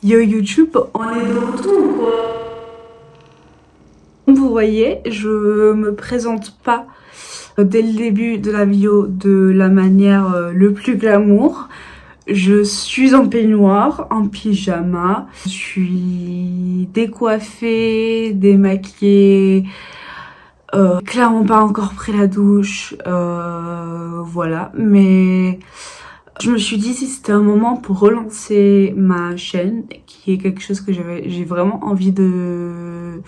Yo YouTube, on est de retour ou quoi? Comme vous voyez, je me présente pas dès le début de la vidéo de la manière le plus glamour. Je suis en peignoir, en pyjama, je suis décoiffée, démaquillée, clairement pas encore pris la douche, voilà, mais je me suis dit si c'était un moment pour relancer ma chaîne, qui est quelque chose que j'ai vraiment envie de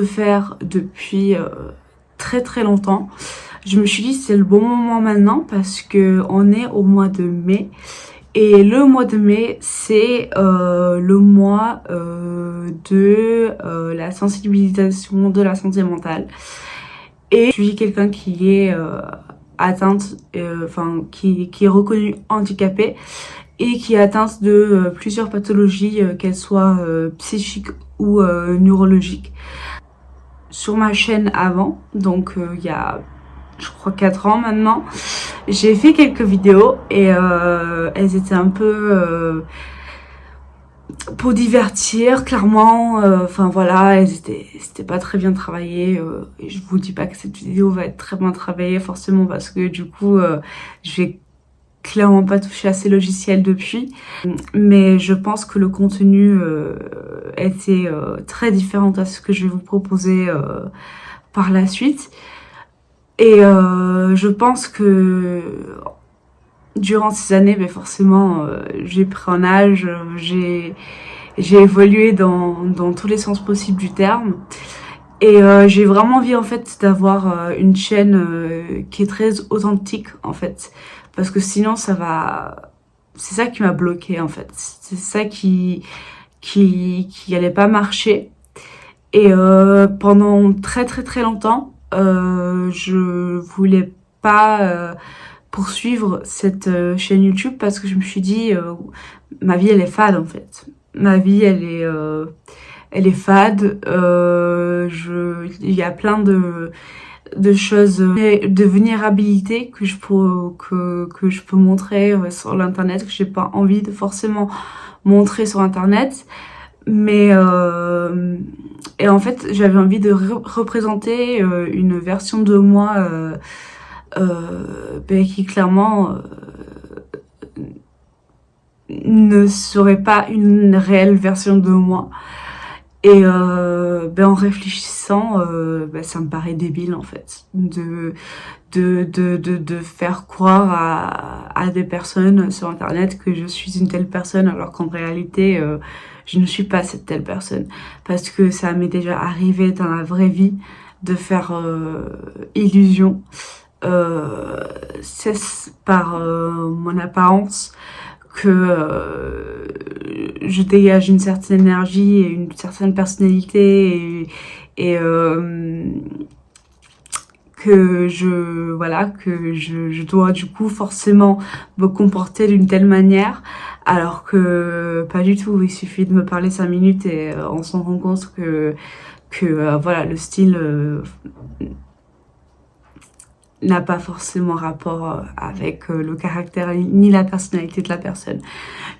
faire depuis très très longtemps. Je me suis dit c'est le bon moment maintenant parce que on est au mois de mai. Et le mois de mai, c'est le mois de la sensibilisation de la santé mentale. Et je suis quelqu'un qui est atteinte, qui est reconnue handicapée et qui est atteinte de plusieurs pathologies, qu'elles soient psychiques ou neurologiques. Sur ma chaîne avant, donc il y a je crois 4 ans maintenant, j'ai fait quelques vidéos et elles étaient un peu pour divertir, clairement. Enfin voilà, c'était pas très bien travaillé. Et je vous dis pas que cette vidéo va être très bien travaillée forcément parce que du coup, je vais clairement pas touché à ces logiciels depuis, mais je pense que le contenu était très différent à ce que je vais vous proposer par la suite. Et je pense que durant ces années, mais forcément, j'ai pris en âge, j'ai évolué dans tous les sens possibles du terme. Et j'ai vraiment envie en fait d'avoir une chaîne qui est très authentique en fait. Parce que sinon ça va... C'est ça qui m'a bloquée en fait. C'est ça qui allait pas marcher. Et pendant très très très longtemps, je voulais pas poursuivre cette chaîne YouTube parce que je me suis dit ma vie elle est fade en fait. Ma vie elle est fade. Il y a plein de choses, de vulnérabilité que je peux montrer sur l'internet, que j'ai pas envie de forcément montrer sur internet. Mais et en fait j'avais envie de représenter une version de moi qui clairement ne serait pas une réelle version de moi. Et en réfléchissant, ça me paraît débile en fait de faire croire à des personnes sur internet que je suis une telle personne alors qu'en réalité je ne suis pas cette telle personne, parce que ça m'est déjà arrivé dans la vraie vie de faire illusion, c'est par mon apparence que je dégage une certaine énergie et une certaine personnalité et que je dois du coup forcément me comporter d'une telle manière, alors que pas du tout. Il suffit de me parler 5 minutes et on s'en rend compte que voilà, le style n'a pas forcément rapport avec le caractère ni la personnalité de la personne.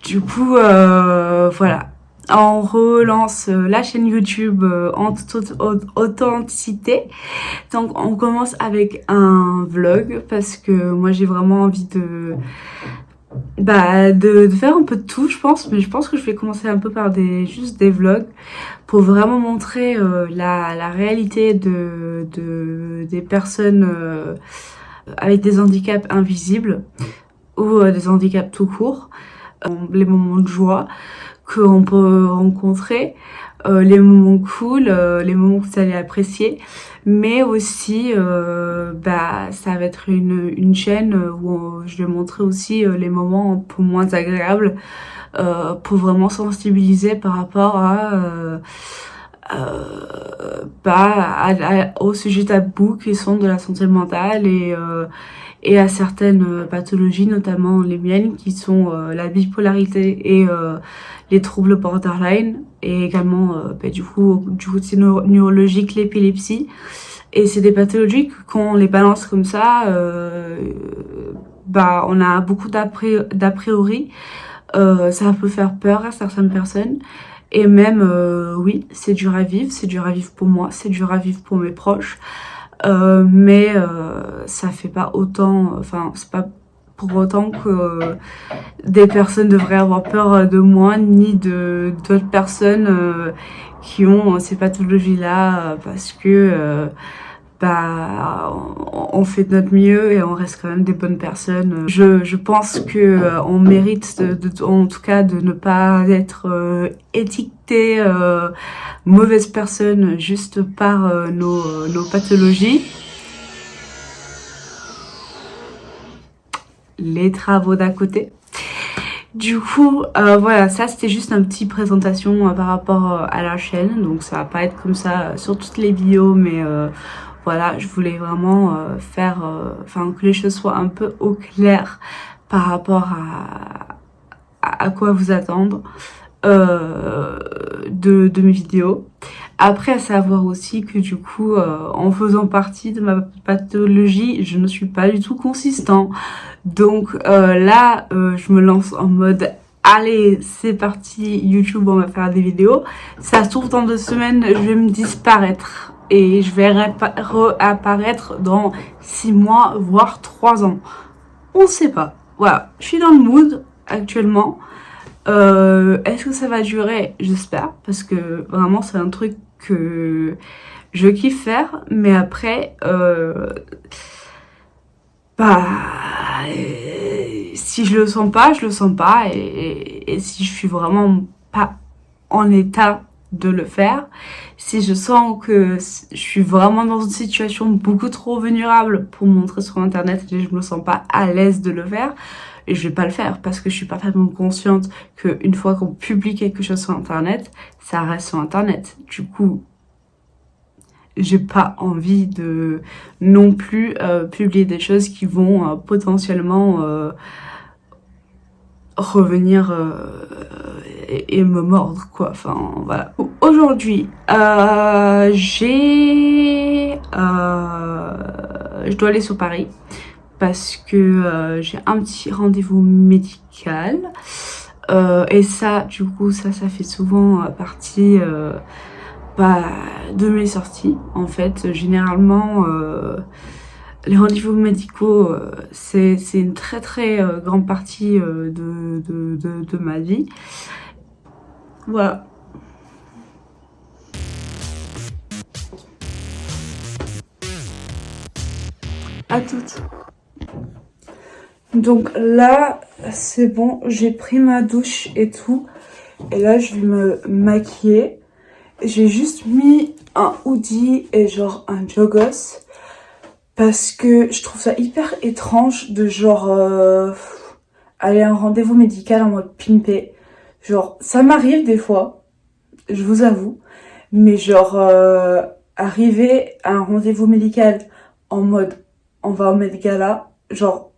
Du coup, voilà. On relance la chaîne YouTube en toute authenticité. Donc on commence avec un vlog parce que moi j'ai vraiment envie de faire un peu de tout, je pense. Mais je pense que je vais commencer un peu par juste des vlogs pour vraiment montrer la réalité des personnes avec des handicaps invisibles ou des handicaps tout court, les moments de joie qu'on peut rencontrer, les moments cool, les moments que vous allez apprécier, mais aussi ça va être une chaîne où je vais montrer aussi les moments un peu moins agréables pour vraiment sensibiliser par rapport au sujet tabou qui sont de la santé mentale et à certaines pathologies, notamment les miennes, qui sont la bipolarité et les troubles borderline, et également du coup c'est neurologique, l'épilepsie. Et c'est des pathologies que quand on les balance comme ça, on a beaucoup d'a priori Ça peut faire peur à certaines personnes. Et même, oui, c'est dur à vivre pour moi, c'est dur à vivre pour mes proches. Mais ça fait pas autant, enfin, c'est pas pour autant que des personnes devraient avoir peur de moi, ni de d'autres personnes qui ont ces pathologies-là, parce que bah, on fait de notre mieux et on reste quand même des bonnes personnes. Je pense que on mérite en tout cas de ne pas être étiqueté mauvaise personne juste par nos pathologies. Les travaux d'à côté. Du coup, voilà, ça c'était juste une petite présentation par rapport à la chaîne. Donc ça va pas être comme ça sur toutes les vidéos, mais voilà, je voulais vraiment faire, enfin que les choses soient un peu au clair par rapport à quoi vous attendre de mes vidéos. Après, à savoir aussi que du coup, en faisant partie de ma pathologie, je ne suis pas du tout consistant. Donc là, je me lance en mode allez, c'est parti, YouTube, on va faire des vidéos. Ça se trouve, dans 2 semaines, je vais me disparaître. Et je vais réapparaître dans 6 mois, voire 3 ans. On sait pas. Voilà, je suis dans le mood actuellement. Est-ce que ça va durer? J'espère, parce que vraiment c'est un truc que je kiffe faire, mais après si je le sens pas, je le sens pas, et si je suis vraiment pas en état de le faire, si je sens que je suis vraiment dans une situation beaucoup trop vulnérable pour montrer sur internet et je me sens pas à l'aise de le faire, et je vais pas le faire parce que je suis parfaitement consciente qu'une fois qu'on publie quelque chose sur internet, ça reste sur internet. Du coup, j'ai pas envie de non plus publier des choses qui vont potentiellement revenir et me mordre, quoi. Enfin, voilà. Aujourd'hui, je dois aller sur Paris parce que j'ai un petit rendez-vous médical. Et ça, du coup, ça fait souvent partie de mes sorties. En fait, généralement, les rendez-vous médicaux, c'est une très grande partie de ma vie. Voilà. À toutes. Donc là, c'est bon, j'ai pris ma douche et tout. Et là, je vais me maquiller. J'ai juste mis un hoodie et genre un joggers. Parce que je trouve ça hyper étrange de genre aller à un rendez-vous médical en mode pimpé. Genre, ça m'arrive des fois, je vous avoue. Mais genre, arriver à un rendez-vous médical en mode on va au Met Gala, genre,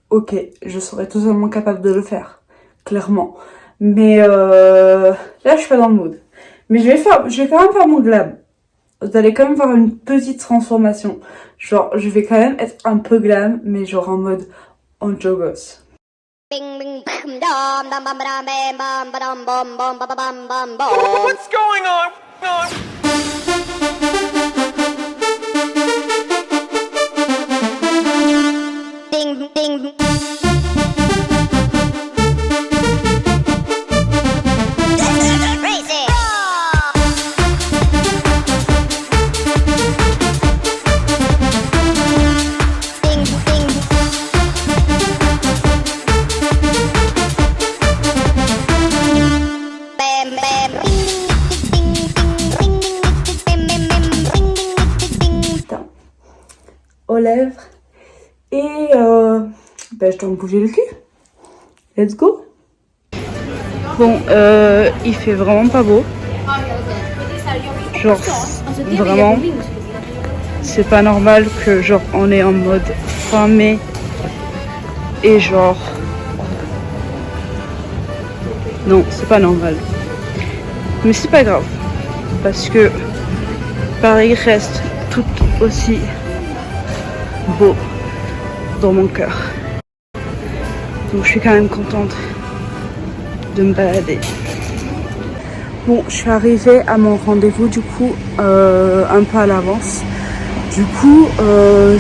ok, je serais totalement capable de le faire, clairement. Mais là, je suis pas dans le mood. Mais je vais quand même faire mon glam. Vous allez quand même voir une petite transformation. Genre, je vais quand même être un peu glam, mais genre en mode en joggers. What's going on? Ding, ding. Aux lèvres et je dois me bouger le cul. Let's go. Bon, il fait vraiment pas beau. Genre, vraiment, c'est pas normal que genre on est en mode fin mai et genre non, c'est pas normal. Mais c'est pas grave parce que Paris reste tout aussi beau dans mon cœur. Donc je suis quand même contente de me balader. Bon, je suis arrivée à mon rendez-vous du coup un peu à l'avance. Du coup,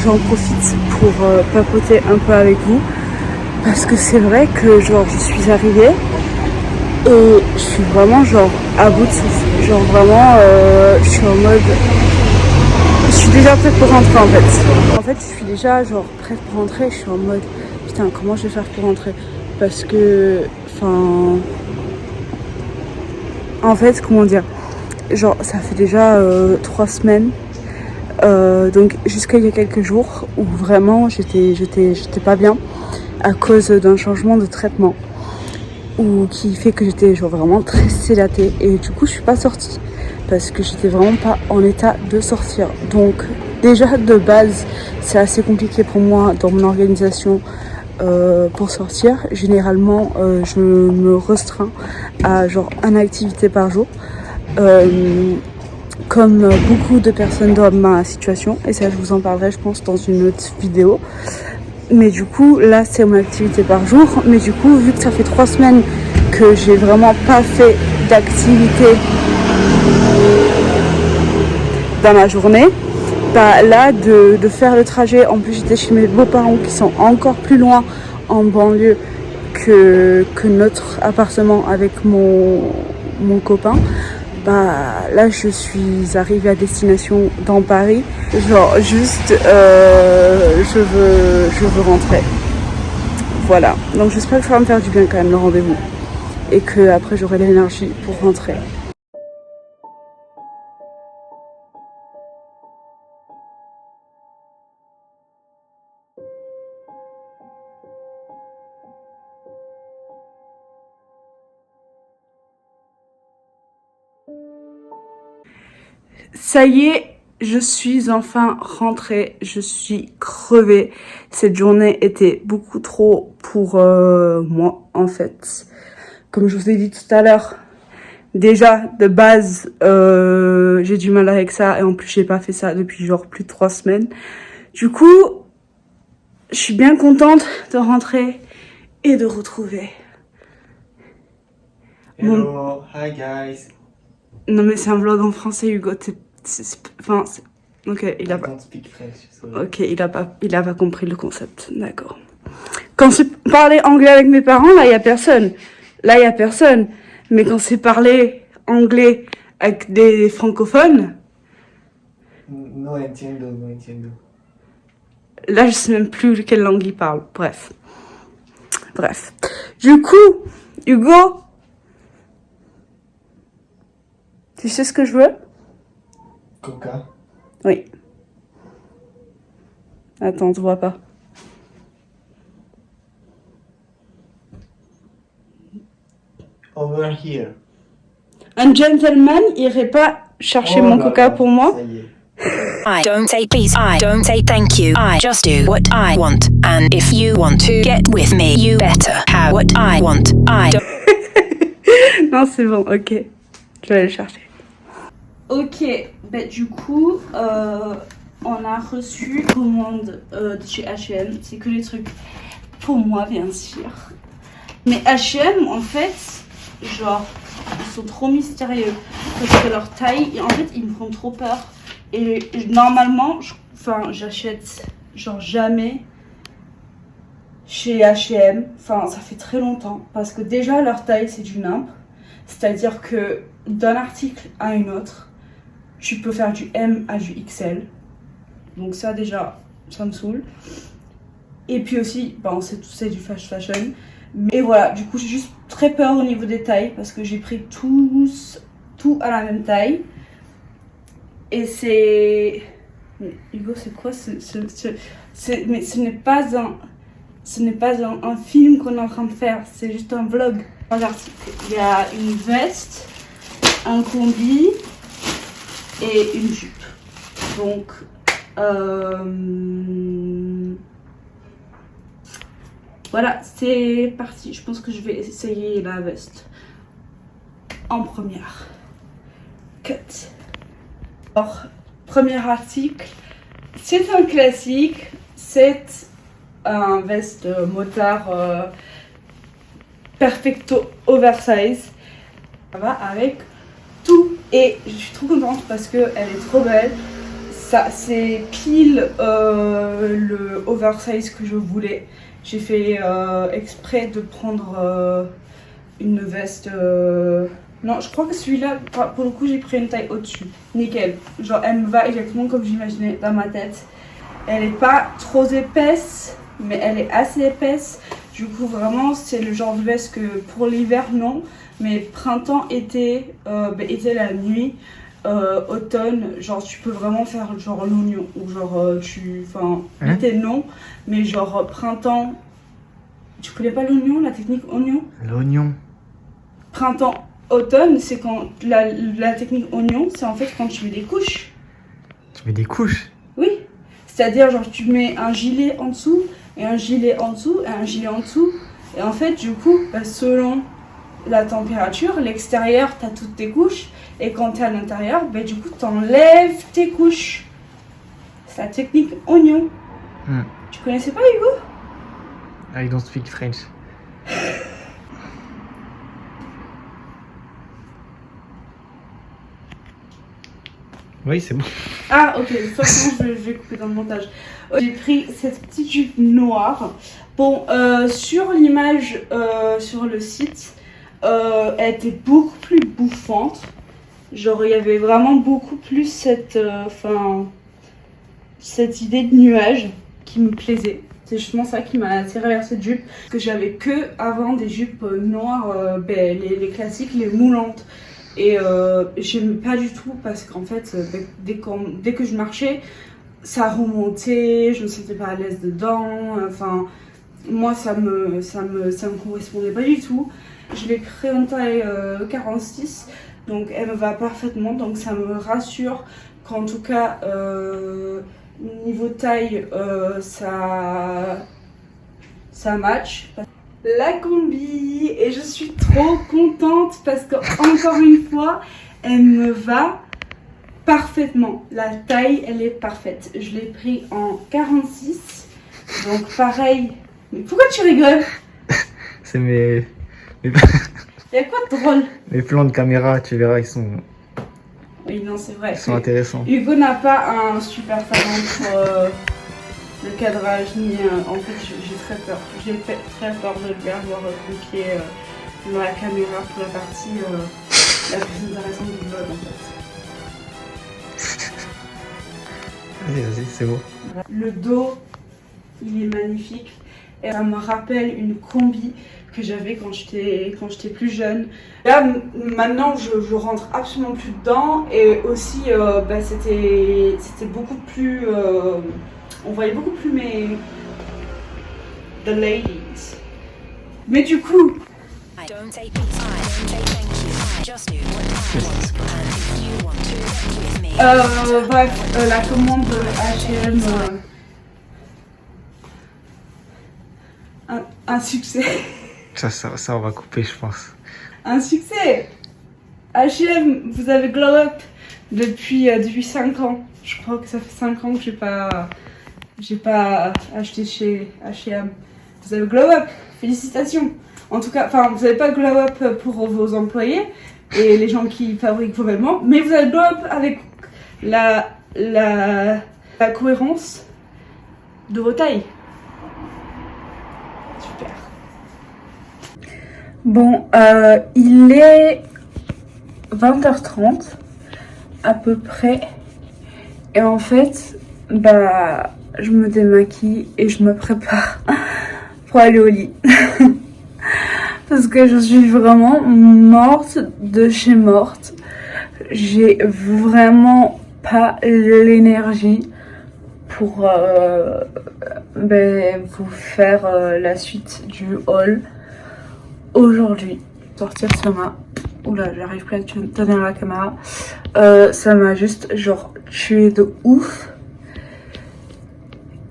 j'en profite pour papoter un peu avec vous. Parce que c'est vrai que genre je suis arrivée et je suis vraiment genre à bout de souffle. Genre vraiment, je suis en mode... Je suis déjà prête pour rentrer en fait. En fait, je suis déjà genre prête pour rentrer. Je suis en mode, putain, comment je vais faire pour rentrer? Parce que, enfin... En fait, comment dire? Genre, ça fait déjà 3 semaines. Donc jusqu'à il y a quelques jours où vraiment j'étais pas bien à cause d'un changement de traitement ou qui fait que j'étais genre vraiment très sédatée et du coup je suis pas sortie parce que j'étais vraiment pas en état de sortir. Donc déjà de base c'est assez compliqué pour moi dans mon organisation pour sortir. Généralement je me restreins à genre une activité par jour. Comme beaucoup de personnes dans ma situation, et ça je vous en parlerai je pense dans une autre vidéo. Mais du coup là c'est mon activité par jour, mais du coup vu que ça fait 3 semaines que j'ai vraiment pas fait d'activité dans ma journée, bah là de faire le trajet, en plus j'étais chez mes beaux-parents qui sont encore plus loin en banlieue que notre appartement avec mon copain. Bah là je suis arrivée à destination dans Paris, genre juste je veux rentrer, voilà. Donc j'espère que ça va me faire du bien quand même le rendez-vous et que après j'aurai l'énergie pour rentrer. Ça y est, je suis enfin rentrée, je suis crevée. Cette journée était beaucoup trop pour moi en fait. Comme je vous ai dit tout à l'heure, déjà de base j'ai du mal avec ça et en plus j'ai pas fait ça depuis genre plus de 3 semaines. Du coup, je suis bien contente de rentrer et de retrouver. Hello, hi guys. Non mais c'est un vlog en français Hugo, enfin, ok, il a I pas... don't speak French, sorry. Ok, il a pas compris le concept, d'accord. Quand c'est parler anglais avec mes parents, là, il y a personne. Là, il y a personne. Mais quand c'est parler anglais avec des francophones, No entiendo, no entiendo. là, je sais même plus quelle langue ils parlent. Bref. Du coup, Hugo, tu sais ce que je veux? Coca. Oui. Attends, tu vois pas. Over here. Un gentleman irait pas chercher mon coca pour moi? Ça y est. I don't say please, I don't say thank you, I just do what I want. And if you want to get with me, you better have what I want. I don't... Non, c'est bon, ok. Je vais aller le chercher. Ok, ben du coup, on a reçu une commande de chez H&M. C'est que les trucs pour moi, bien sûr. Mais H&M, en fait, genre, ils sont trop mystérieux. Parce que leur taille, en fait, ils me font trop peur. Et normalement, j'achète genre jamais chez H&M. Enfin, ça fait très longtemps. Parce que déjà, leur taille, c'est du nimp. C'est-à-dire que d'un article à une autre, tu peux faire du M à du XL. Donc ça, déjà, ça me saoule. Et puis aussi, on sait tous, c'est du fast fashion. Mais voilà, du coup, j'ai juste très peur au niveau des tailles. Parce que j'ai pris tout à la même taille. Et c'est... Mais Hugo, c'est quoi mais ce n'est pas un film qu'on est en train de faire, c'est juste un vlog. Regarde, il y a une veste, un combi et une jupe. Donc, voilà, c'est parti. Je pense que je vais essayer la veste en première. Cut. Alors, premier article, c'est un classique, c'est un veste motard perfecto oversize. Ça va avec tout et je suis trop contente parce qu'elle est trop belle. Ça, c'est pile le oversize que je voulais. J'ai fait exprès de prendre une veste. Non, je crois que celui-là, pour le coup, j'ai pris une taille au-dessus. Nickel. Genre, elle me va exactement comme j'imaginais dans ma tête. Elle est pas trop épaisse, mais elle est assez épaisse. Du coup, vraiment, c'est le genre de veste que pour l'hiver, non. Mais printemps, été, été la nuit, automne, genre tu peux vraiment faire genre l'oignon. Ou genre été non, mais genre printemps. Tu connais pas l'oignon, la technique oignon? L'oignon. Printemps, automne, c'est quand la technique oignon, c'est en fait quand tu mets des couches. Tu mets des couches? Oui. C'est-à-dire genre tu mets un gilet en dessous, et un gilet en dessous, et un gilet en dessous. Et en fait, du coup, selon la température, l'extérieur, t'as toutes tes couches. Et quand t'es à l'intérieur, du coup, t'enlèves tes couches. C'est la technique oignon. Tu connaissais pas, Hugo? I don't speak French. Oui, c'est bon. Ah, ok. De toute façon, je vais couper dans le montage. J'ai pris cette petite jupe noire. Bon, sur l'image, sur le site, elle était beaucoup plus bouffante. Genre, il y avait vraiment beaucoup plus cette idée de nuage qui me plaisait. C'est justement ça qui m'a attiré vers cette jupe. Parce que j'avais que avant des jupes noires, les classiques, les moulantes. Et j'aimais pas du tout parce qu'en fait, dès que je marchais, ça remontait, je me sentais pas à l'aise dedans. Enfin, moi, ça me correspondait pas du tout. Je l'ai pris en taille 46, donc elle me va parfaitement. Donc ça me rassure qu'en tout cas, niveau taille, ça match. La combi, et je suis trop contente parce que encore une fois, elle me va parfaitement. La taille, elle est parfaite. Je l'ai pris en 46, donc pareil. Mais pourquoi tu rigoles? C'est mes... Il y a quoi de drôle? Mes plans de caméra, tu verras, ils sont Oui, non, c'est vrai. intéressants. Hugo n'a pas un super talent pour le cadrage, ni en fait, j'ai très peur. J'ai très peur de le faire cliquer dans la caméra pour la partie la plus intéressante du vlog en fait. Vas-y, c'est bon. Le dos, il est magnifique. Et ça me rappelle une combi que j'avais quand j'étais plus jeune. Là, maintenant, je rentre absolument plus dedans. Et aussi, c'était beaucoup plus... on voyait beaucoup plus the ladies. Mais du coup... Don't say peace. Don't say thank you. Just do what I want. And if you want to get with me. Bref, la commande H&M... un succès. Ça, on va couper, je pense. Un succès. H&M, vous avez glow up depuis 5 ans. Je crois que ça fait 5 ans que j'ai pas acheté chez H&M. Vous avez glow up, félicitations. En tout cas, vous n'avez pas glow up pour vos employés et les gens qui fabriquent vos vêtements, mais vous avez glow up avec la cohérence de vos tailles. Super. Bon, il est 20h30 à peu près. Et en fait, je me démaquille et je me prépare pour aller au lit. Parce que je suis vraiment morte de chez morte. J'ai vraiment pas l'énergie pour vous faire la suite du haul aujourd'hui. Sortir, ça m'a... Oula, j'arrive plus à tenir la caméra. Ça m'a juste genre tué de ouf.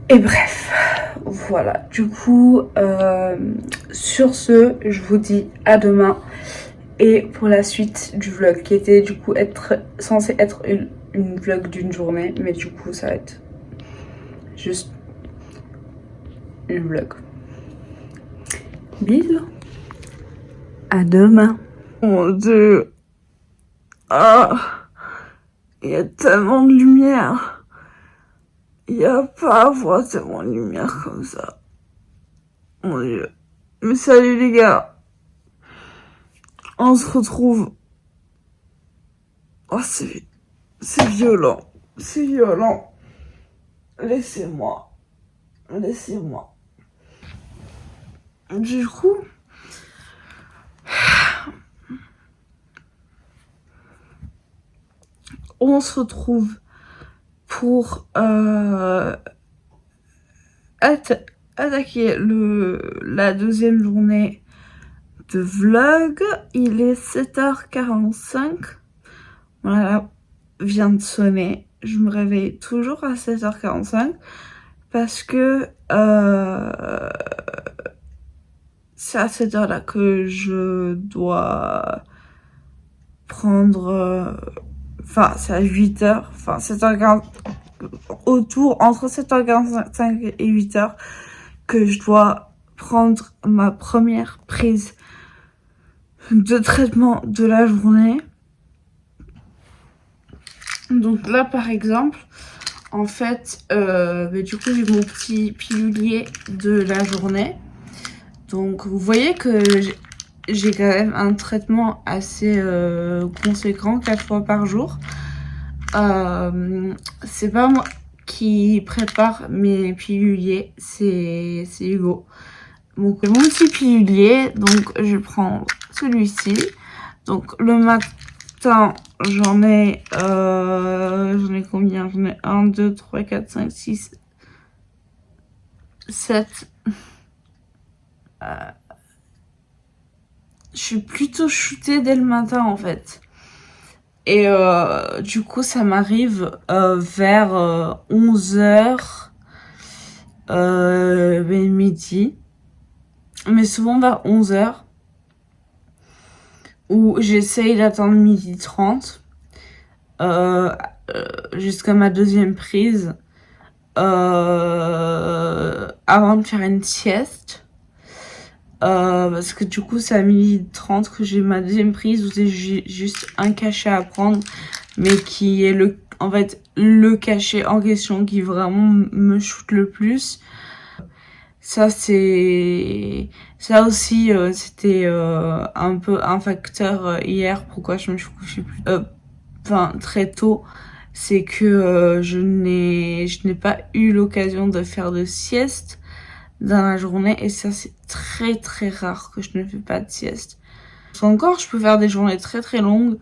Et bref, voilà. Du coup, sur ce, je vous dis à demain. Et pour la suite du vlog, qui était du coup censé être une vlog d'une journée. Mais du coup, ça va être juste une vlog. Bisous. À demain. Mon Dieu. Ah, il y a tellement de lumière. Il n'y a pas à voir tellement de lumière comme ça. Mon Dieu. Mais salut les gars. On se retrouve. Oh, c'est violent. C'est violent. Laissez-moi. Laissez-moi. Du coup, on se retrouve pour attaquer la deuxième journée de vlog. Il est 7h45. Voilà, vient de sonner. Je me réveille toujours à 7h45 parce que c'est à cette heure-là que je dois prendre... Enfin, c'est à 8h. Enfin, 7h40... entre 7h45 et 8h que je dois prendre ma première prise de traitement de la journée. Donc là, par exemple, en fait, du coup, j'ai mon petit pilulier de la journée. Donc, vous voyez que j'ai quand même un traitement assez conséquent, 4 fois par jour. C'est pas moi qui prépare mes piluliers, c'est Hugo. Donc, mon petit pilulier, donc je prends celui-ci. Donc, le matin, j'en ai combien? J'en ai 1, 2, 3, 4, 5, 6, 7. Je suis plutôt shootée dès le matin en fait. Et du coup, ça m'arrive vers 11h, midi. Mais souvent vers 11h. Où j'essaye d'attendre 12h30 jusqu'à ma deuxième prise avant de faire une sieste. Parce que du coup c'est à 12h30 que j'ai ma deuxième prise où c'est juste un cachet à prendre, mais qui est le cachet en question qui vraiment me shoot le plus. Ça aussi c'était un peu un facteur hier pourquoi je me suis couchée très tôt. C'est que je n'ai pas eu l'occasion de faire de sieste dans la journée, et ça c'est très très rare que je ne fais pas de sieste. Parce qu'encore je peux faire des journées très très longues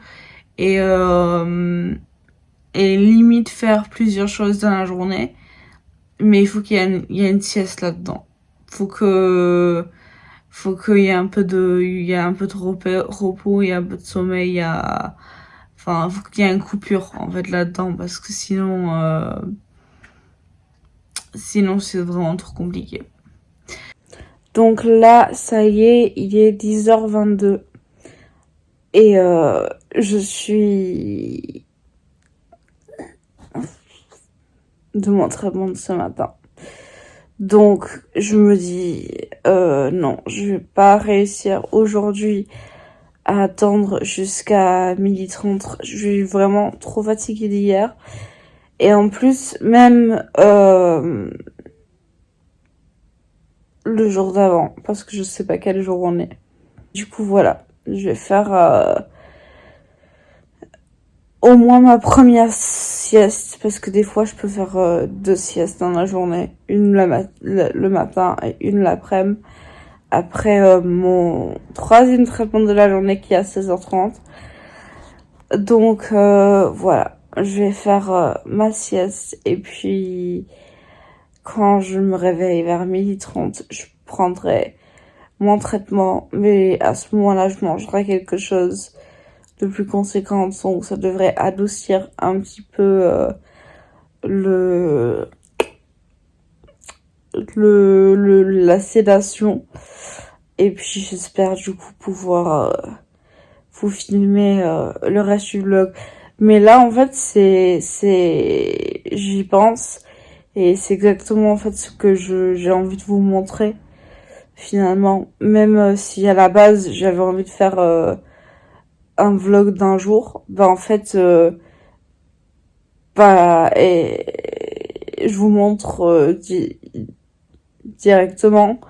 et limite faire plusieurs choses dans la journée, mais il faut qu'il y ait une sieste là-dedans. Faut qu'il y ait un peu de repos, il y a un peu de sommeil, faut qu'il y ait une coupure en fait là-dedans, parce que sinon c'est vraiment trop compliqué. Donc là, ça y est, il est 10h22. Et je suis de mon traitement de ce matin. Donc, je me dis, non, je vais pas réussir aujourd'hui à attendre jusqu'à 12h30. Je suis vraiment trop fatiguée d'hier. Et en plus, même le jour d'avant, parce que je sais pas quel jour on est. Du coup, voilà, je vais faire au moins ma première sieste, parce que des fois, je peux faire 2 siestes dans la journée. Une le matin et une l'après-midi. Après mon 3e traitement de la journée qui est à 16h30. Donc, voilà, je vais faire ma sieste, et puis quand je me réveille vers 12h30, je prendrai mon traitement, mais à ce moment-là, je mangerai quelque chose de plus conséquent, donc ça devrait adoucir un petit peu la sédation. Et puis j'espère du coup pouvoir vous filmer le reste du vlog. Mais là en fait j'y pense, et c'est exactement en fait ce que j'ai envie de vous montrer. finalement. Même si à la base j'avais envie de faire un vlog d'un jour, bah en fait, et je vous montre directement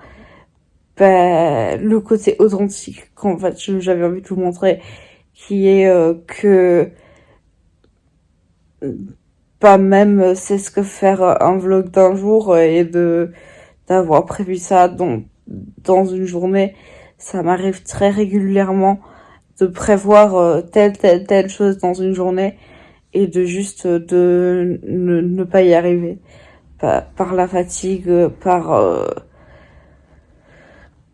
le côté authentique qu'en fait j'avais envie de vous montrer, qui est que pas même c'est ce que faire un vlog d'un jour et d'avoir prévu ça dans une journée. Ça m'arrive très régulièrement de prévoir telle chose dans une journée et de juste de ne pas y arriver par la fatigue,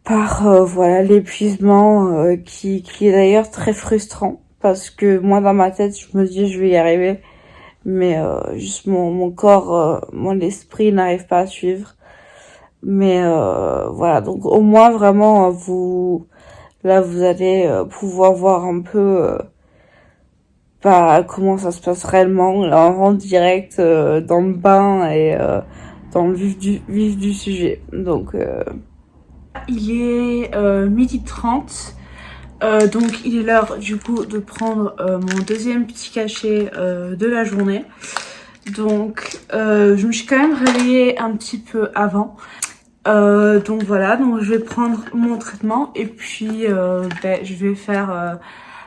voilà, l'épuisement qui est d'ailleurs très frustrant, parce que moi dans ma tête je me dis je vais y arriver, mais juste mon corps, mon esprit n'arrive pas à suivre. Mais voilà, donc au moins vraiment vous allez pouvoir voir un peu comment ça se passe réellement là, en direct dans le bain et dans le vif du sujet. Donc il est 12h30, donc il est l'heure du coup de prendre mon deuxième petit cachet de la journée. Donc je me suis quand même réveillée un petit peu avant. Donc voilà, donc je vais prendre mon traitement et puis je vais faire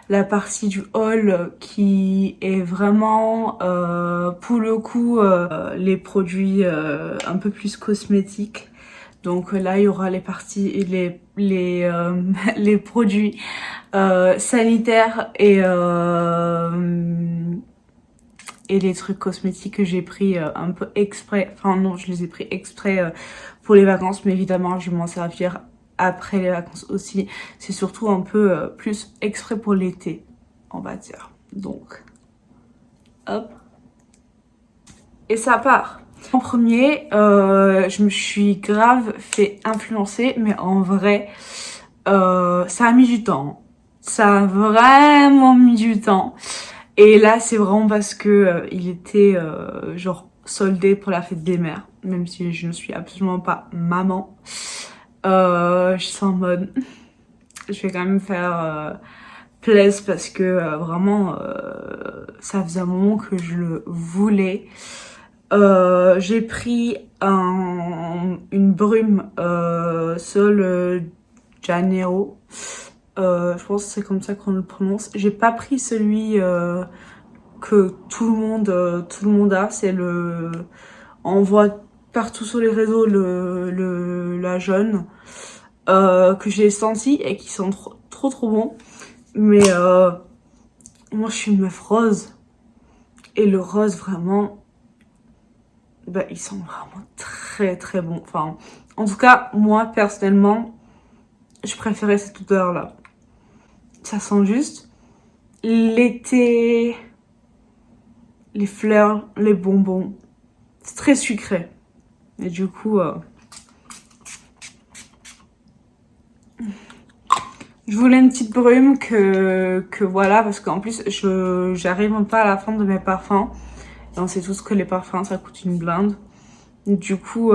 la partie du haul qui est vraiment pour le coup les produits un peu plus cosmétiques. Donc là il y aura les parties les produits sanitaires et les trucs cosmétiques que j'ai pris un peu exprès. Enfin non, je les ai pris exprès pour les vacances, mais évidemment je vais m'en servir après les vacances aussi. C'est surtout un peu plus exprès pour l'été, on va dire. Donc hop, et ça part. En premier, je me suis grave fait influencer, mais en vrai ça a mis du temps. Ça a vraiment mis du temps. Et là c'est vraiment parce que il était genre soldé pour la fête des mères, même si je ne suis absolument pas maman. Je suis en mode je vais quand même faire plaisir, parce que vraiment ça faisait un moment que je le voulais. J'ai pris une brume Sol Janeiro. Je pense que c'est comme ça qu'on le prononce. J'ai pas pris celui que tout le monde a. C'est on voit partout sur les réseaux la jaune que j'ai senti et qui sont trop bons. Mais moi je suis une meuf rose et le rose vraiment, ils sont vraiment très bons. Enfin, en tout cas moi personnellement je préférais cette odeur là. Ça sent juste l'été, les fleurs, les bonbons. C'est très sucré. Et du coup, je voulais une petite brume que voilà, parce qu'en plus, j'arrive pas à la fin de mes parfums. Et on sait tous que les parfums, ça coûte une blinde. Du coup,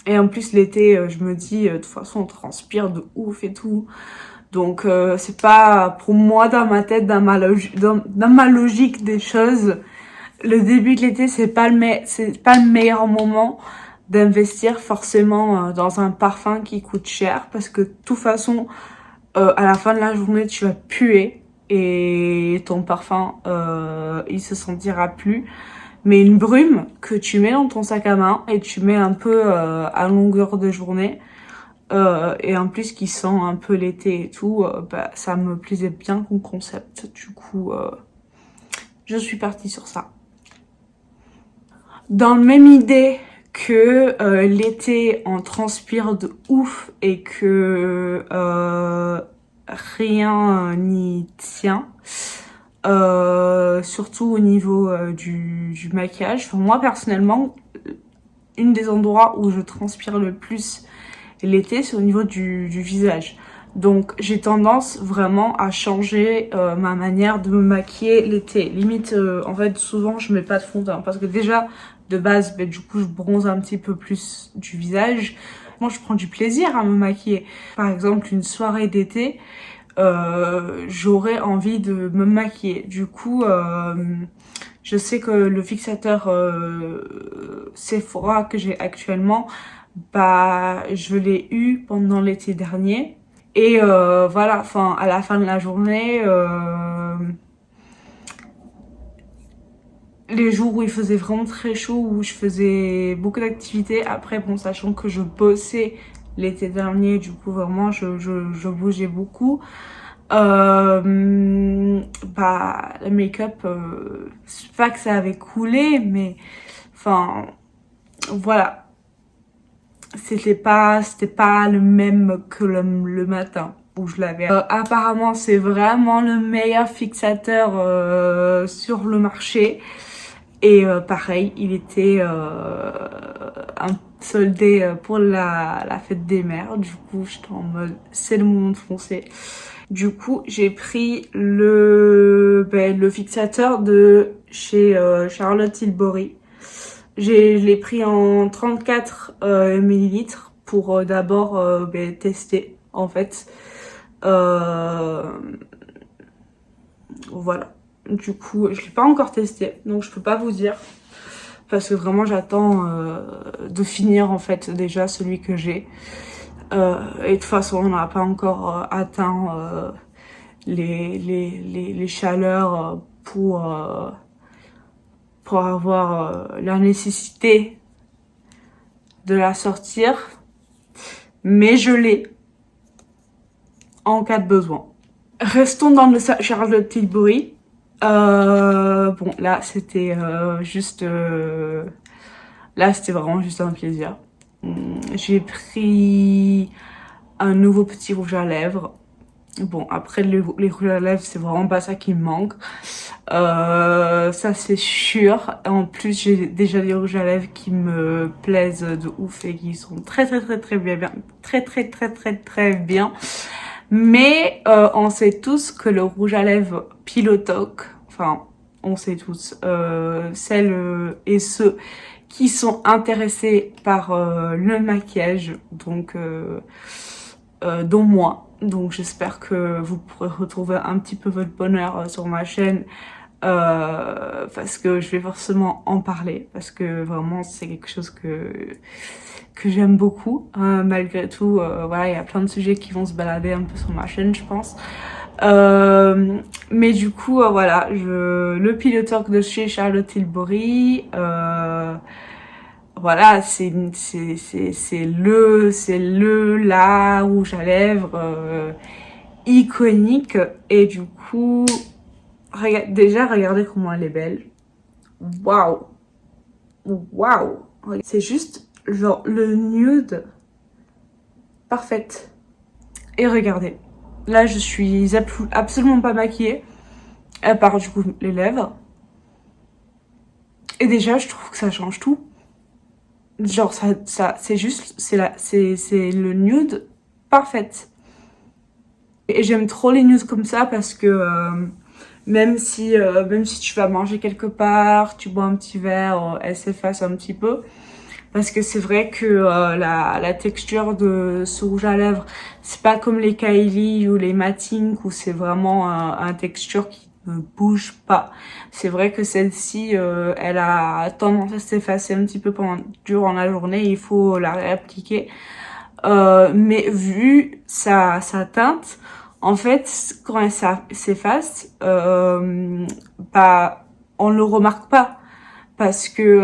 et en plus l'été, je me dis, de toute façon, on transpire de ouf et tout. Donc c'est pas, pour moi dans ma tête, dans ma logique des choses, le début de l'été c'est pas le meilleur moment d'investir forcément dans un parfum qui coûte cher, parce que de toute façon à la fin de la journée tu vas puer et ton parfum il se sentira plus. Mais une brume que tu mets dans ton sac à main et tu mets un peu à longueur de journée, et en plus qui sent un peu l'été et tout, ça me plaisait bien comme concept. Du coup je suis partie sur ça. Dans la même idée que l'été on transpire de ouf et que rien n'y tient, surtout au niveau du maquillage. Enfin, moi personnellement, une des endroits où je transpire le plus l'été, c'est au niveau du visage. Donc j'ai tendance vraiment à changer ma manière de me maquiller l'été. Limite, en fait, souvent je mets pas de fond de teint, parce que déjà de base, du coup je bronze un petit peu plus du visage. Moi, je prends du plaisir à me maquiller. Par exemple, une soirée d'été, j'aurais envie de me maquiller. Du coup, je sais que le fixateur Sephora que j'ai actuellement, bah, je l'ai eu pendant l'été dernier. Et voilà, enfin, à la fin de la journée, les jours où il faisait vraiment très chaud, où je faisais beaucoup d'activités, après, bon, sachant que je bossais l'été dernier, du coup, vraiment, je bougeais beaucoup. Bah, le make-up, c'est pas que ça avait coulé, mais, enfin, voilà. C'était pas le même que le matin où je l'avais. Apparemment, c'est vraiment le meilleur fixateur sur le marché. Et pareil, il était soldé pour la fête des mères. Du coup, j'étais en mode, c'est le moment de foncer. Du coup, j'ai pris le fixateur de chez Charlotte Tilbury. Je l'ai pris en 34 millilitres pour d'abord tester en fait. Voilà. Du coup, je l'ai pas encore testé, donc je peux pas vous dire. Parce que vraiment j'attends de finir en fait déjà celui que j'ai. Et de toute façon on n'a pas encore atteint les chaleurs pour avoir la nécessité de la sortir. Mais je l'ai en cas de besoin. Restons dans le Charlotte Tilbury. Bon, là, c'était juste... là, c'était vraiment juste un plaisir. J'ai pris un nouveau petit rouge à lèvres. Bon, après, les rouges à lèvres, c'est vraiment pas ça qui me manque. Ça, c'est sûr. En plus, j'ai déjà des rouges à lèvres qui me plaisent de ouf et qui sont très bien. Très bien. Mais on sait tous que le rouge à lèvres Pillow Talk, enfin, on sait tous, celles et ceux qui sont intéressés par le maquillage, donc dont moi. Donc j'espère que vous pourrez retrouver un petit peu votre bonheur sur ma chaîne parce que je vais forcément en parler parce que vraiment c'est quelque chose que j'aime beaucoup. Malgré tout, voilà, il y a plein de sujets qui vont se balader un peu sur ma chaîne, je pense. Mais du coup, voilà, le Pillow Talk de chez Charlotte Tilbury, voilà, c'est la rouge à lèvres iconique. Et du coup, déjà regardez comment elle est belle. Waouh, waouh, c'est juste genre le nude parfaite. Et regardez, là je suis absolument pas maquillée, à part du coup les lèvres. Et déjà je trouve que ça change tout. Genre ça c'est juste, c'est le nude parfaite. Et j'aime trop les nudes comme ça parce que même si tu vas manger quelque part, tu bois un petit verre, elle s'efface un petit peu. Parce que c'est vrai que la texture de ce rouge à lèvres, c'est pas comme les Kylie ou les Matting où c'est vraiment un texture qui ne bouge pas. C'est vrai que celle-ci, elle a tendance à s'effacer un petit peu durant la journée. Il faut la réappliquer. Mais vu sa teinte, en fait, quand elle s'efface, bah, on le remarque pas parce que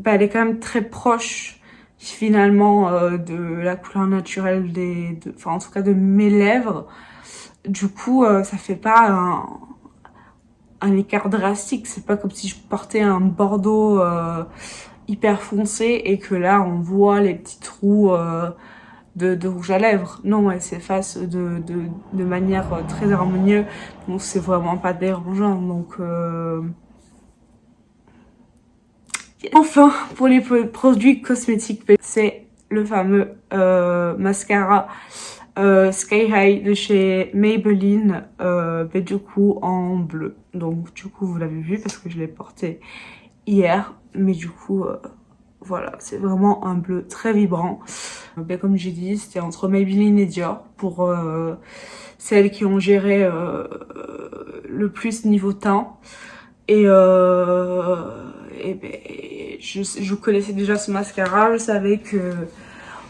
elle est quand même très proche finalement de la couleur naturelle enfin en tout cas de mes lèvres. Du coup, ça fait pas un écart drastique. C'est pas comme si je portais un bordeaux hyper foncé et que là on voit les petits trous de rouge à lèvres. Non, elle s'efface de manière très harmonieuse, donc c'est vraiment pas dérangeant. Donc enfin, pour les produits cosmétiques, c'est le fameux mascara Sky High de chez Maybelline, mais du coup en bleu. Donc du coup vous l'avez vu parce que je l'ai porté hier, mais du coup Voilà, c'est vraiment un bleu très vibrant. Ben, comme j'ai dit, c'était entre Maybelline et Dior pour celles qui ont géré le plus niveau teint. Et ben, je connaissais déjà ce mascara, je savais que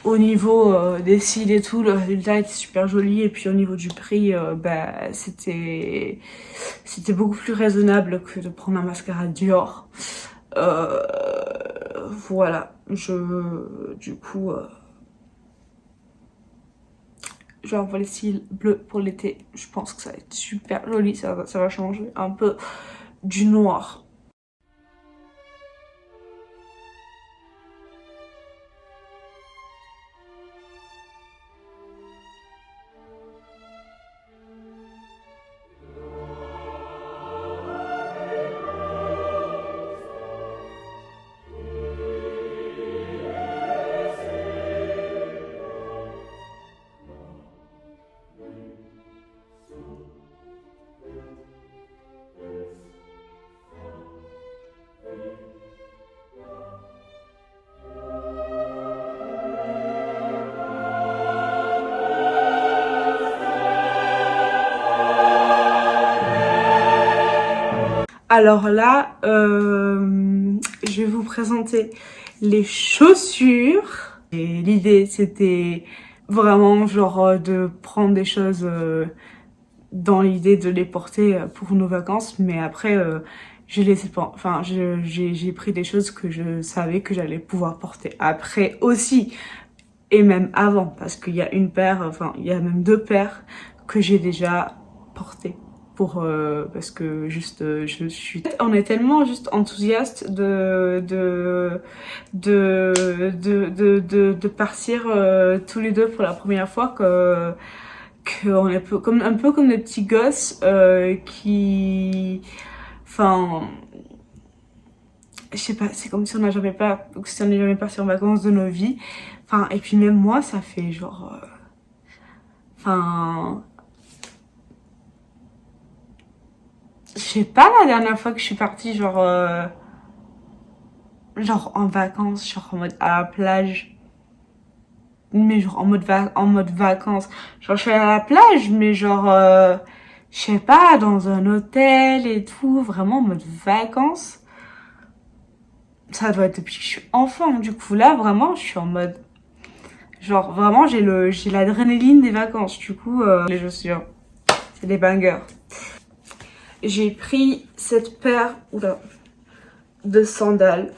au niveau des cils et tout, le résultat était super joli. Et puis au niveau du prix, bah, c'était beaucoup plus raisonnable que de prendre un mascara Dior. Voilà, du coup, j'envoie les cils bleus pour l'été. Je pense que ça va être super joli, ça va changer un peu du noir. Alors là, je vais vous présenter les chaussures. Et l'idée, c'était vraiment genre de prendre des choses dans l'idée de les porter pour nos vacances. Mais après, je les ai pas. Enfin, j'ai pris des choses que je savais que j'allais pouvoir porter après aussi. Et même avant, parce qu'il y a une paire, enfin, il y a même 2 paires que j'ai déjà portées. Parce que juste on est tellement juste enthousiaste de partir tous les deux pour la première fois qu'on est un peu comme des petits gosses qui, enfin, je sais pas, c'est comme si on n'est jamais parti en vacances de nos vies. Enfin, et puis même moi, ça fait genre, enfin, je sais pas la dernière fois que je suis partie genre en vacances, genre en mode à la plage, mais genre en mode vacances. Genre je suis allée à la plage, mais genre je sais pas, dans un hôtel et tout, vraiment en mode vacances. Ça doit être depuis que je suis enfant. Du coup là vraiment je suis en mode genre vraiment j'ai l'adrénaline des vacances. Du coup les chaussures, c'est des bangers. J'ai pris cette paire de sandales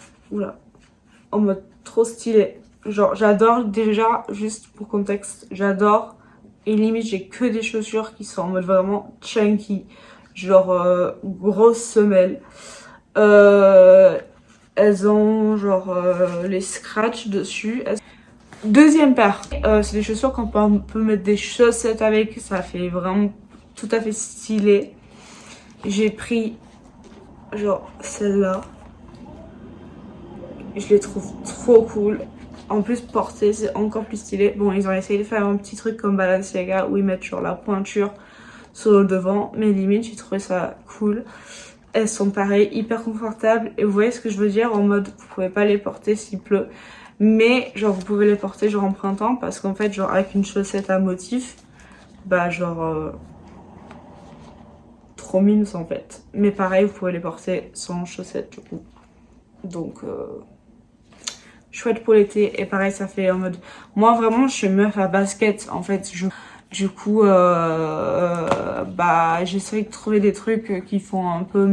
en mode trop stylé. Genre j'adore déjà, juste pour contexte, j'adore. Et limite j'ai que des chaussures qui sont en mode vraiment chunky. Genre grosse semelle. Elles ont genre les scratchs dessus. Deuxième paire, c'est des chaussures qu'on peut mettre des chaussettes avec. Ça fait vraiment tout à fait stylé. J'ai pris genre celle-là. Je les trouve trop cool. En plus portée, c'est encore plus stylé. Bon, ils ont essayé de faire un petit truc comme Balenciaga où ils mettent genre la pointure sur le devant. Mais limite, j'ai trouvé ça cool. Elles sont pareilles, hyper confortables. Et vous voyez ce que je veux dire, en mode vous pouvez pas les porter s'il pleut. Mais genre vous pouvez les porter genre en printemps. Parce qu'en fait, genre avec une chaussette à motif, bah genre... trop mimes en fait. Mais pareil, vous pouvez les porter sans chaussettes du coup. Donc chouette pour l'été. Et pareil, ça fait en mode, moi vraiment je suis meuf à basket en fait. Du coup bah j'essaie de trouver des trucs qui font un peu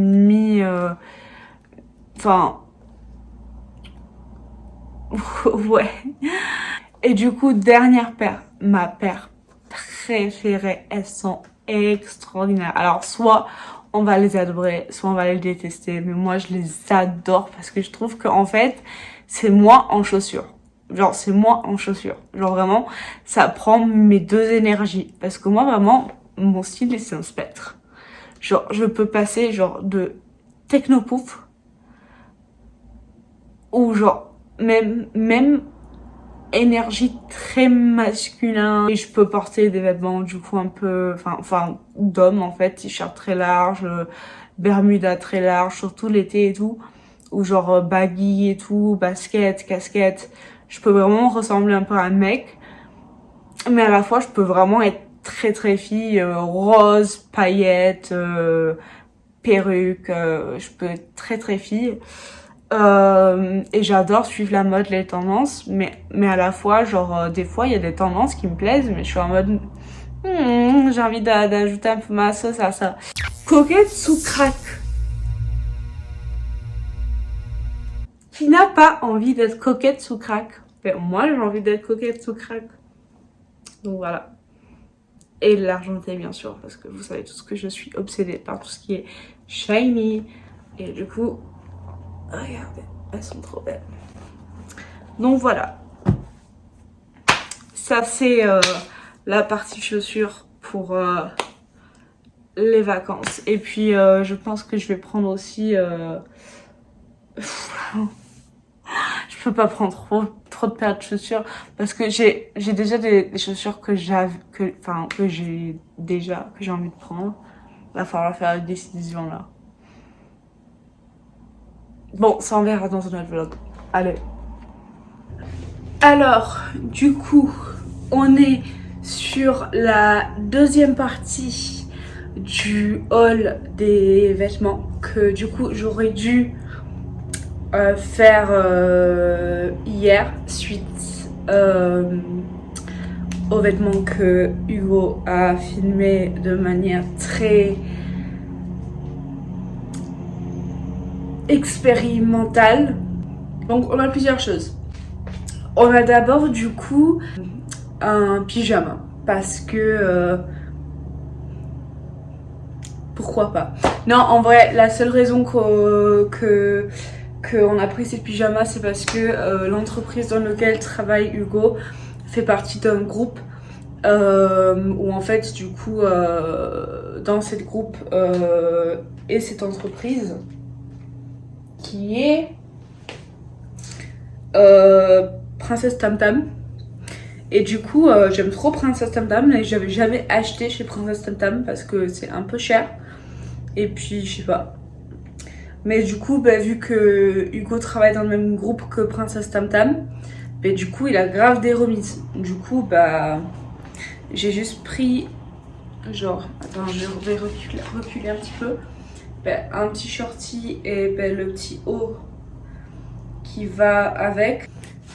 enfin ouais. Et du coup dernière paire, ma paire préférée. Elles sont extraordinaires. Alors soit on va les adorer, soit on va les détester, mais moi je les adore parce que je trouve que en fait c'est moi en chaussures. Genre c'est moi en chaussures. Genre vraiment ça prend mes 2 énergies parce que moi vraiment mon style c'est un spectre. Genre je peux passer genre de technopouf ou genre même énergie très masculin et je peux porter des vêtements du coup un peu enfin d'hommes en fait, t-shirt très large, bermuda très large surtout l'été et tout, ou genre baggy et tout, basket, casquette. Je peux vraiment ressembler un peu à un mec. Mais à la fois, je peux vraiment être très très fille, rose, paillettes, perruque. Je peux être très très fille. Et j'adore suivre la mode, les tendances. Mais à la fois, genre, des fois, il y a des tendances qui me plaisent, mais je suis en mode... j'ai envie d'ajouter un peu ma sauce à ça. Coquette sous crack. Qui n'a pas envie d'être coquette sous crack? Ben, moi, j'ai envie d'être coquette sous crack. Donc voilà. Et l'argenté, bien sûr, parce que vous savez tous que je suis obsédée par tout ce qui est shiny. Et du coup, regardez, elles sont trop belles. Donc voilà. Ça, c'est la partie chaussures pour les vacances. Et puis, je pense que je vais prendre aussi... Je peux pas prendre trop de paires de chaussures parce que j'ai déjà des chaussures que j'ai envie de prendre. Va falloir faire une décision là. Bon, ça on verra dans un autre vlog. Allez. Alors, du coup, on est sur la deuxième partie du haul des vêtements que du coup j'aurais dû faire hier suite aux vêtements que Hugo a filmé de manière très expérimentale. Donc on a plusieurs choses. On a d'abord du coup un pyjama parce que pourquoi pas. Non, en vrai, la seule raison qu'on a pris ces pyjamas, c'est parce que l'entreprise dans laquelle travaille Hugo fait partie d'un groupe où en fait du coup dans cette groupe et cette entreprise qui est Princesse Tam Tam. Et du coup j'aime trop Princesse Tam Tam, mais j'avais jamais acheté chez Princesse Tam Tam parce que c'est un peu cher. Et puis je sais pas. Mais du coup, bah, vu que Hugo travaille dans le même groupe que Princesse Tam Tam, bah, du coup, il a grave des remises. Du coup, bah, j'ai juste pris, genre, attends, je vais reculer un petit peu. Bah, un petit shorty et bah, le petit haut qui va avec.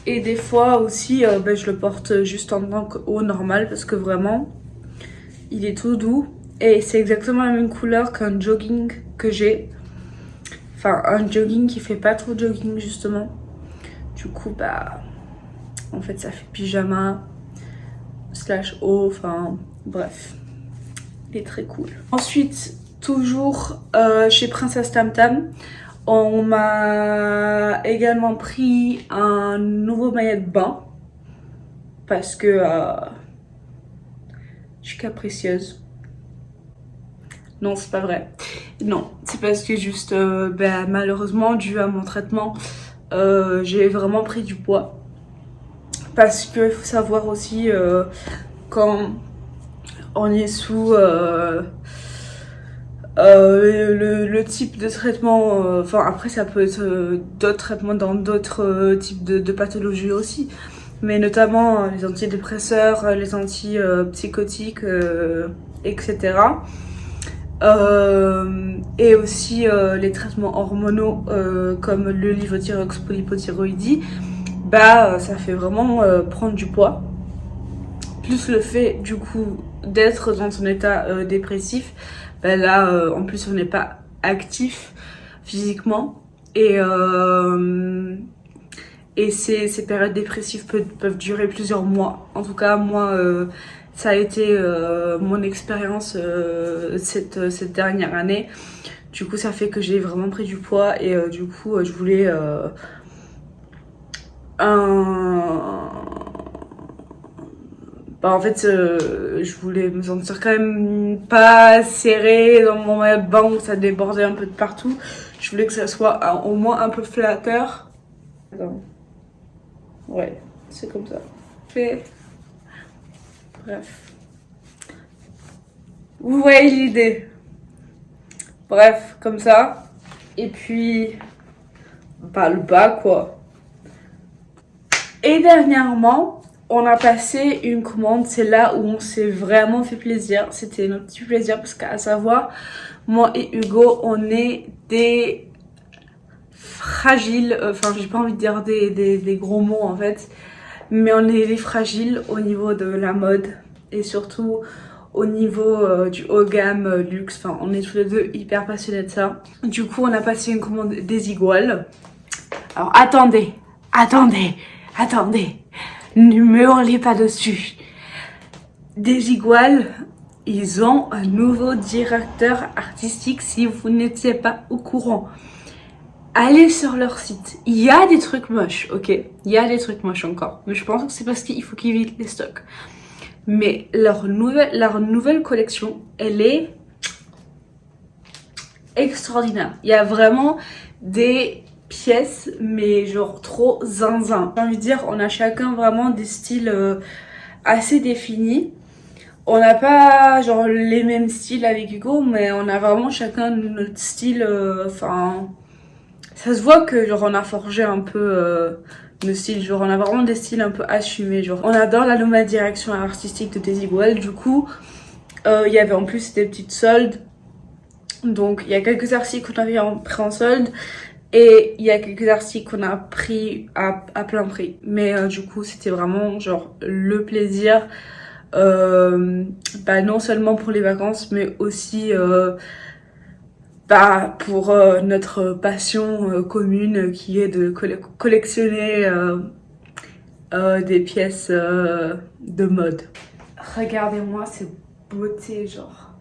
Et des fois aussi, bah, je le porte juste en tant que haut normal parce que vraiment, il est tout doux. Et c'est exactement la même couleur qu'un jogging que j'ai. Enfin, un jogging qui fait pas trop jogging justement. Du coup, bah, en fait, ça fait pyjama / haut, enfin, bref. Il est très cool. Ensuite, toujours chez Princesse Tam Tam, on m'a également pris un nouveau maillot de bain. Parce que je suis capricieuse. Non, c'est pas vrai. Non, c'est parce que juste, bah, malheureusement, dû à mon traitement, j'ai vraiment pris du poids. Parce qu'il faut savoir aussi, quand on est sous le type de traitement, enfin après ça peut être d'autres traitements dans d'autres types de pathologies aussi. Mais notamment les antidépresseurs, les antipsychotiques, etc. Et aussi les traitements hormonaux comme le levothyrox polypothyroïdie, bah ça fait vraiment prendre du poids. Plus le fait du coup d'être dans son état dépressif, bah là en plus on n'est pas actif physiquement et ces périodes dépressives peuvent durer plusieurs mois. En tout cas moi ça a été mon expérience cette dernière année. Du coup, ça fait que j'ai vraiment pris du poids et du coup, je voulais Bah, en fait, je voulais me sentir quand même pas serrée dans mon maillot de bain où ça débordait un peu de partout. Je voulais que ça soit au moins un peu flatteur. Attends. Ouais, c'est comme ça. Bref. Vous voyez l'idée. Bref, comme ça. Et puis, le bas quoi. Et dernièrement, on a passé une commande, c'est là où on s'est vraiment fait plaisir. C'était notre petit plaisir parce qu'à savoir, moi et Hugo, on est des fragiles, enfin j'ai pas envie de dire des gros mots en fait, mais on est des fragiles au niveau de la mode et surtout au niveau du haut gamme luxe. Enfin on est tous les deux hyper passionnés de ça. Du coup on a passé une commande désiguale. Alors attendez, ne me hurlez pas dessus. Desigual, ils ont un nouveau directeur artistique si vous n'étiez pas au courant. Allez sur leur site. Il y a des trucs moches, ok. Il y a des trucs moches encore. Mais je pense que c'est parce qu'il faut qu'ils vident les stocks. Mais leur nouvelle collection, elle est extraordinaire. Il y a vraiment des pièces, mais genre trop zinzin. J'ai envie de dire, on a chacun vraiment des styles assez définis. On n'a pas genre les mêmes styles avec Hugo, mais on a vraiment chacun notre style. Enfin, ça se voit que genre on a forgé un peu nos styles. Genre on a vraiment des styles un peu assumés. Genre on adore la nouvelle direction artistique de Desigual. Du coup, il y avait en plus des petites soldes. Donc il y a quelques articles qu'on avait pris en solde. Et il y a quelques articles qu'on a pris à plein prix. Mais du coup, c'était vraiment genre le plaisir. Non seulement pour les vacances, mais aussi pour notre passion commune qui est de collectionner des pièces de mode. Regardez-moi ces beautés, genre.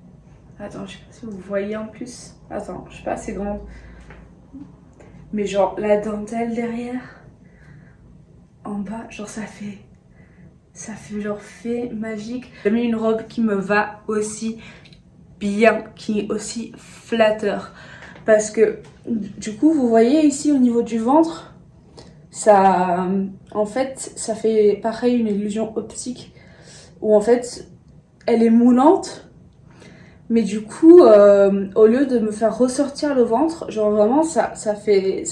Attends, je sais pas si vous voyez en plus. Attends, je suis pas assez grande. Mais genre la dentelle derrière, en bas, genre ça fait genre fait magique. J'ai mis une robe qui me va aussi bien, qui est aussi flatteur. Parce que du coup, vous voyez ici au niveau du ventre, ça, en fait, ça fait pareil une illusion optique où en fait, elle est moulante. Mais du coup, au lieu de me faire ressortir le ventre, genre vraiment ça fait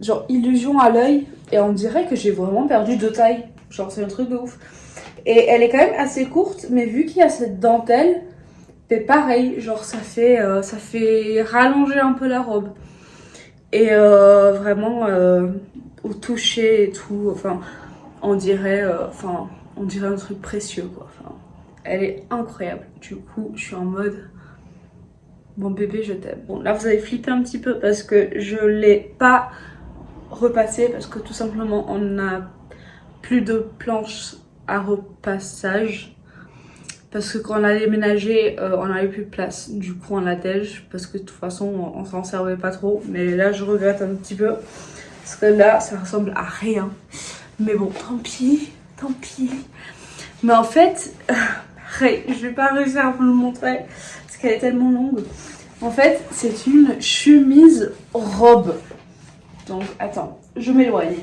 genre illusion à l'œil. Et on dirait que j'ai vraiment perdu de taille. Genre c'est un truc de ouf. Et elle est quand même assez courte, mais vu qu'il y a cette dentelle, c'est pareil, genre ça fait rallonger un peu la robe. Et vraiment au toucher et tout, enfin on dirait un truc précieux quoi. Enfin, elle est incroyable. Du coup, je suis en mode bon bébé, je t'aime. Bon, là vous avez flippé un petit peu parce que je l'ai pas repassé parce que tout simplement on n'a plus de planches à repassage. Parce que quand on a déménagé, on n'avait plus de place. Du coup, on la dège parce que de toute façon, on s'en servait pas trop. Mais là, je regrette un petit peu. Parce que là, ça ressemble à rien. Mais bon, tant pis. Mais en fait, je vais pas réussir à vous le montrer parce qu'elle est tellement longue. En fait, c'est une chemise robe. Donc, attends, je m'éloigne.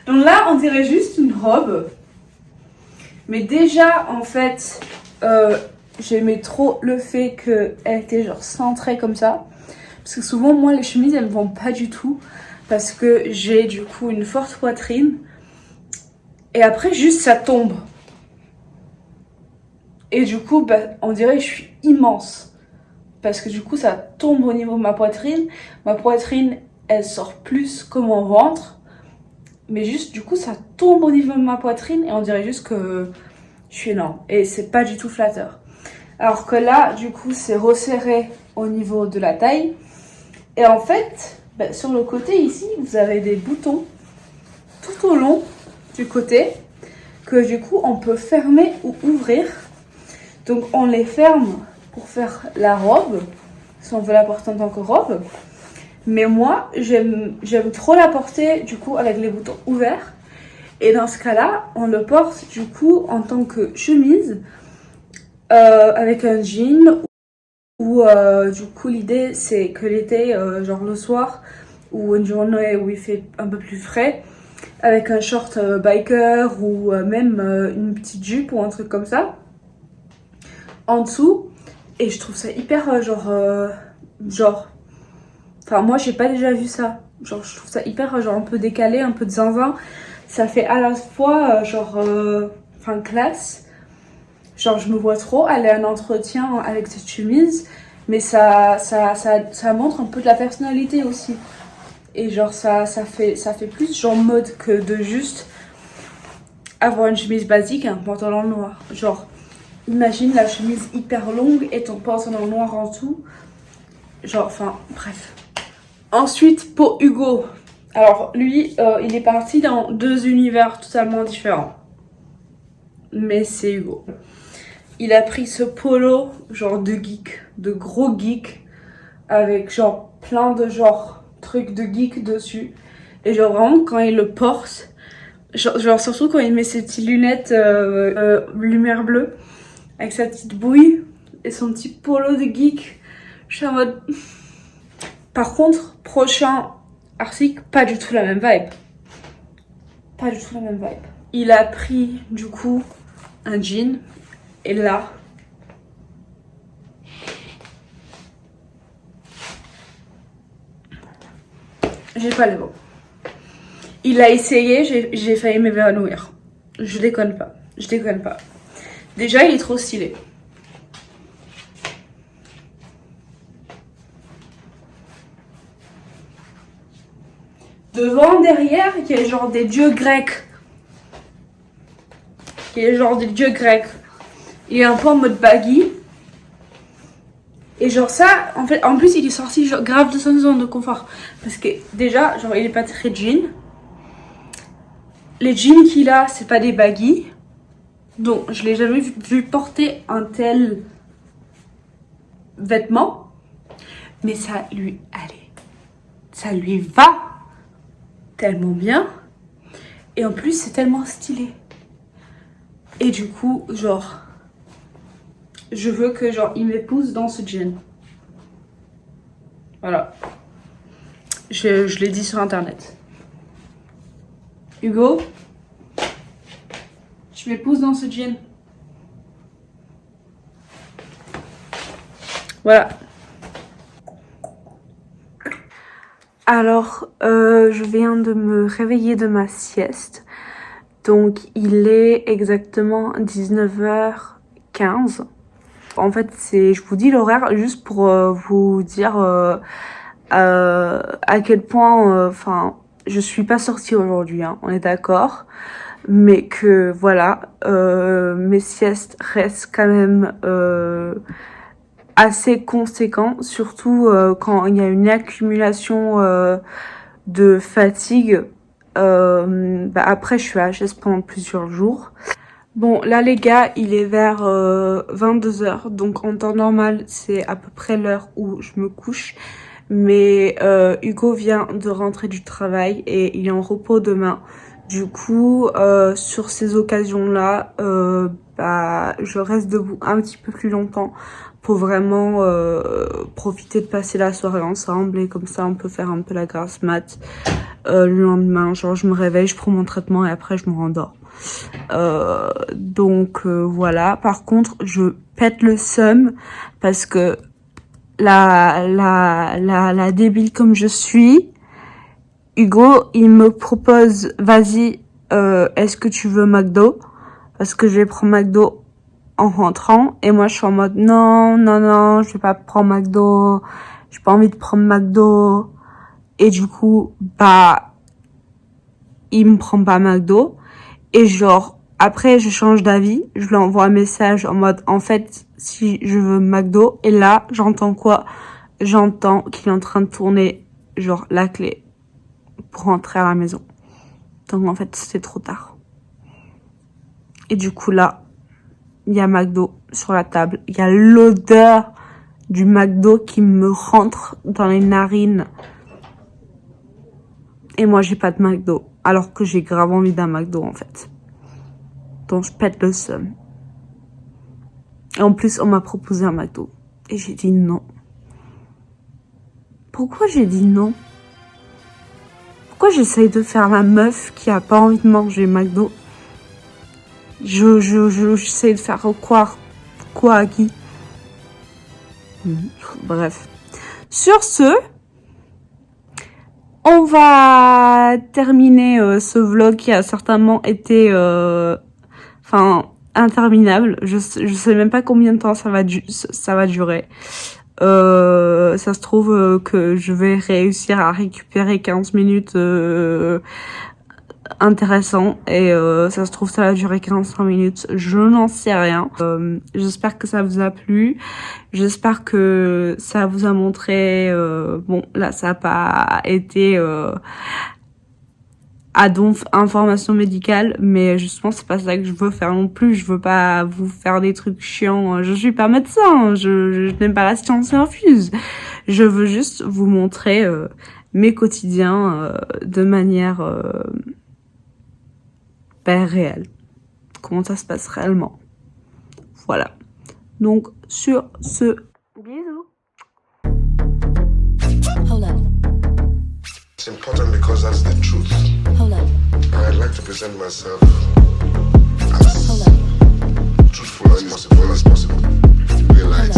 Donc là, on dirait juste une robe. Mais déjà, en fait, j'aimais trop le fait qu'elle était genre centrée comme ça. Parce que souvent, moi, les chemises, elles me vont pas du tout. Parce que j'ai du coup une forte poitrine. Et après, juste ça tombe. Et du coup, on dirait que je suis immense. Parce que du coup, ça tombe au niveau de ma poitrine. Ma poitrine, elle sort plus que mon ventre. Mais juste, du coup, ça tombe au niveau de ma poitrine. Et on dirait juste que je suis énorme. Et c'est pas du tout flatteur. Alors que là, du coup, c'est resserré au niveau de la taille. Et en fait, sur le côté ici, vous avez des boutons tout au long du côté. Que du coup, on peut fermer ou ouvrir. Donc, on les ferme pour faire la robe. Si on veut la porter en tant que robe. Mais moi, j'aime trop la porter du coup avec les boutons ouverts. Et dans ce cas-là, on le porte du coup en tant que chemise avec un jean. Ou du coup l'idée c'est que l'été, genre le soir ou une journée où il fait un peu plus frais, avec un short biker ou même une petite jupe ou un truc comme ça en dessous. Et je trouve ça hyper Genre, enfin moi j'ai pas déjà vu ça. Genre je trouve ça hyper genre un peu décalé, un peu de zinzin. Ça fait à la fois enfin classe. Genre je me vois trop aller à un entretien avec cette chemise. Mais ça montre un peu de la personnalité aussi. Et genre ça fait plus genre mode que de juste avoir une chemise basique et un pantalon noir. Genre imagine la chemise hyper longue et ton pantalon noir en dessous. Genre enfin bref. Ensuite pour Hugo. Alors lui il est parti dans 2 univers totalement différents. Mais c'est Hugo. Il a pris ce polo genre de geek, de gros geek, avec genre plein de genre trucs de geek dessus. Et genre vraiment quand il le porte, genre surtout quand il met ses petites lunettes lumière bleue, avec sa petite bouille et son petit polo de geek, je suis en mode... Par contre, prochain article, pas du tout la même vibe. Pas du tout la même vibe. Il a pris du coup un jean. Et là, j'ai pas les mots. Il a essayé, j'ai failli m'évanouir. Je déconne pas, je déconne pas. Déjà, il est trop stylé. Devant, derrière, il y a genre des dieux grecs. Il y a genre des dieux grecs. Il est un peu en mode baggy. Et genre ça, en fait, en plus il est sorti genre grave de son zone de confort. Parce que déjà, genre il est pas très jean. Les jeans qu'il a, c'est pas des baggy. Donc je l'ai jamais vu porter un tel vêtement. Mais ça lui allait. Ça lui va tellement bien. Et en plus c'est tellement stylé. Et du coup, genre... Je veux que genre il m'épouse dans ce jean. Voilà. Je l'ai dit sur internet. Hugo, je m'épouse dans ce jean. Voilà. Alors, je viens de me réveiller de ma sieste. Donc, il est exactement 19h15. En fait, je vous dis l'horaire juste pour vous dire à quel point, je suis pas sortie aujourd'hui, hein, on est d'accord, mais que voilà, mes siestes restent quand même assez conséquents, surtout quand il y a une accumulation de fatigue. Après, je suis HS pendant plusieurs jours. Bon, là les gars, il est vers 22h, donc en temps normal, c'est à peu près l'heure où je me couche. Mais Hugo vient de rentrer du travail et il est en repos demain. Du coup, sur ces occasions-là, je reste debout un petit peu plus longtemps pour vraiment profiter de passer la soirée ensemble. Et comme ça, on peut faire un peu la grasse mat le lendemain. Genre, je me réveille, je prends mon traitement et après, je me rendors. Voilà. Par contre, je pète le seum parce que la débile comme je suis, Hugo, il me propose, vas-y, est-ce que tu veux McDo? Parce que je vais prendre McDo en rentrant. Et moi, je suis en mode, non, je vais pas prendre McDo. J'ai pas envie de prendre McDo. Et du coup, il me prend pas McDo. Et genre, après, je change d'avis. Je lui envoie un message en mode, en fait, si je veux McDo. Et là, j'entends quoi? J'entends qu'il est en train de tourner, genre, la clé pour rentrer à la maison. Donc, en fait, c'était trop tard. Et du coup, là, il y a McDo sur la table. Il y a l'odeur du McDo qui me rentre dans les narines. Et moi, j'ai pas de McDo. Alors que j'ai grave envie d'un McDo, en fait. Donc, je pète le seum. Et en plus, on m'a proposé un McDo. Et j'ai dit non. Pourquoi j'ai dit non? Pourquoi j'essaye de faire la meuf qui a pas envie de manger McDo? J'essaie de faire croire quoi à qui? Bref. Sur ce, on va terminer ce vlog qui a certainement été interminable. Je sais même pas combien de temps ça va durer. Ça se trouve que je vais réussir à récupérer 15 minutes intéressant et ça se trouve ça va durer 45 minutes, je n'en sais rien. J'espère que ça vous a plu, j'espère que ça vous a montré bon là ça n'a pas été à donc information médicale, mais justement c'est pas ça que je veux faire non plus. Je veux pas vous faire des trucs chiants, je suis pas médecin, je n'aime pas la science infuse. Je veux juste vous montrer mes quotidiens de manière réelle, comment ça se passe réellement. Voilà, donc sur ce, bisous. Hold up. It's important because that's the truth. Hold up. I'd like to present myself as Hold up. truthful and as possible. Real life,